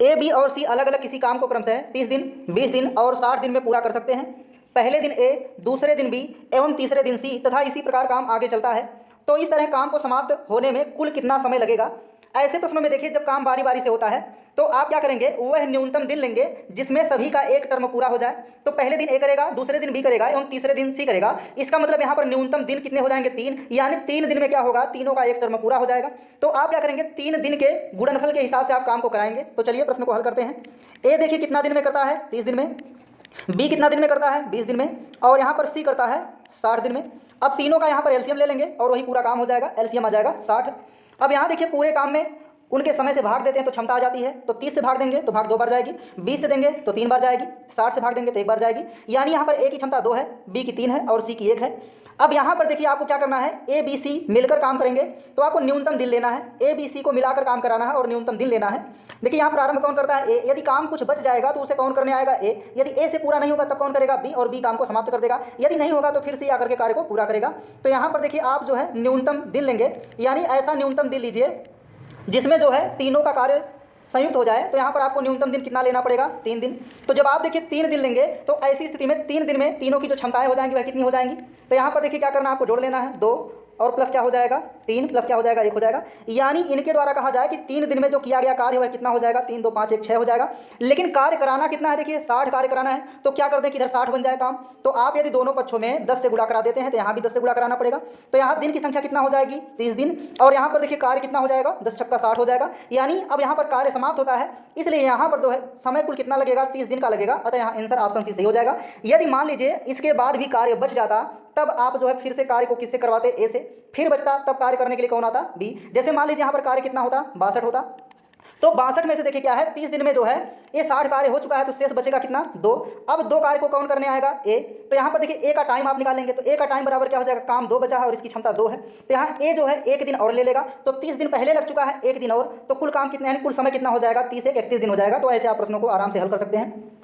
ए, B और सी अलग अलग किसी काम को क्रमशः 30 दिन, 20 दिन और 60 दिन में पूरा कर सकते हैं। पहले दिन ए, दूसरे दिन बी एवं तीसरे दिन सी तथा इसी प्रकार काम आगे चलता है। तो इस तरह काम को समाप्त होने में कुल कितना समय लगेगा? ऐसे प्रश्नों में देखिए, जब काम बारी बारी से होता है तो आप क्या करेंगे, वह न्यूनतम दिन लेंगे जिसमें सभी का एक टर्म पूरा हो जाए। तो पहले दिन ए करेगा, दूसरे दिन बी करेगा एवं तीसरे दिन सी करेगा। इसका मतलब यहाँ पर न्यूनतम दिन कितने हो जाएंगे? 3, यानी 3 दिन में क्या होगा, तीनों का एक टर्म पूरा हो जाएगा। तो आप क्या करेंगे, 3 दिन के गुणनफल के हिसाब से आप काम को कराएंगे। तो चलिए प्रश्न को हल करते हैं। ए देखिए कितना दिन में करता है? 30 दिन में। बी कितना दिन में करता है? 20 दिन में। और यहाँ पर सी करता है 60 दिन में। अब तीनों का यहाँ पर एलसीएम ले लेंगे और वही पूरा काम हो जाएगा, एलसीएम आ जाएगा 60। अब यहाँ देखिए पूरे काम में उनके समय से भाग देते हैं तो क्षमता आ जाती है। तो 30 से भाग देंगे तो भाग 2 बार जाएगी, 20 से देंगे तो 3 बार जाएगी, 60 से भाग देंगे तो 1 बार जाएगी। यानी यहाँ पर ए की क्षमता 2 है, बी की 3 है और सी की 1 है। अब यहाँ पर देखिए आपको क्या करना है, ए बी सी मिलकर काम करेंगे तो आपको न्यूनतम दिन लेना है। ए बी सी को मिलाकर काम कराना है और न्यूनतम दिन लेना है। देखिए यहाँ प्रारंभ कौन करता है? ए। यदि काम कुछ बच जाएगा तो उसे कौन करने आएगा? ए। यदि ए से पूरा नहीं होगा तब कौन करेगा? बी, और बी काम को समाप्त कर देगा। यदि नहीं होगा तो फिर सी आकर के कार्य को पूरा करेगा। तो यहाँ पर देखिए आप जो है न्यूनतम दिन लेंगे, यानी ऐसा न्यूनतम दिन लीजिए जिसमें जो है तीनों का कार्य संयुक्त हो जाए। तो यहाँ पर आपको न्यूनतम दिन कितना लेना पड़ेगा? 3 दिन। तो जब आप देखिए 3 दिन लेंगे तो ऐसी स्थिति में 3 दिन में तीनों की जो क्षमताएं हो जाएंगी वह कितनी हो जाएंगी? तो यहाँ पर देखिए क्या करना है, आपको जोड़ लेना है 2 और प्लस क्या हो जाएगा? 3 प्लस क्या हो जाएगा? 1 हो जाएगा। यानी इनके द्वारा कहा जाए कि 3 दिन में जो किया गया कार्य वह कितना हो जाएगा? 3 2 5 1 6 हो जाएगा। लेकिन कार्य कराना कितना है? देखिए 60 कार्य कराना है। तो क्या कर दें कि इधर 60 बन जाए काम। तो आप यदि दोनों पक्षों में 10 से गुणा करा देते हैं तो यहाँ भी 10 से गुणा कराना पड़ेगा। तो यहाँ दिन की संख्या कितना हो जाएगी? 30 दिन। और यहाँ पर देखिए कार्य कितना हो जाएगा? 10 छक्का 60 हो जाएगा। यानी अब यहाँ पर कार्य समाप्त होता है, इसलिए यहाँ पर जो है समय कुल कितना लगेगा? 30 दिन का लगेगा। अतः यहाँ आंसर ऑप्शन सी सही हो जाएगा। यदि मान लीजिए इसके बाद भी कार्य बच जाता तब आप जो है फिर से कार्य को किससे करवाते? ए से। फिर बचता तब कार्य करने के लिए कौन आता? बी। जैसे मान लीजिए यहाँ पर कार्य कितना होता? 62 होता। तो 62 में से देखिए क्या है, 30 दिन में जो है ये 60 कार्य हो चुका है तो शेष बचेगा कितना? 2। अब 2 कार्य को कौन करने आएगा? ए। तो यहाँ पर देखिए ए का टाइम आप निकालेंगे तो ए का टाइम बराबर क्या हो जाएगा? काम 2 बचा है और इसकी क्षमता 2 है। तो यहाँ ए जो है 1 दिन और ले लेगा। तो 30 दिन पहले लग चुका है, 1 दिन और, तो कुल काम कितना, यानी कुल समय कितना हो जाएगा? 30 1 31 दिन हो जाएगा। तो ऐसे आप प्रश्नों को आराम से हल कर सकते हैं।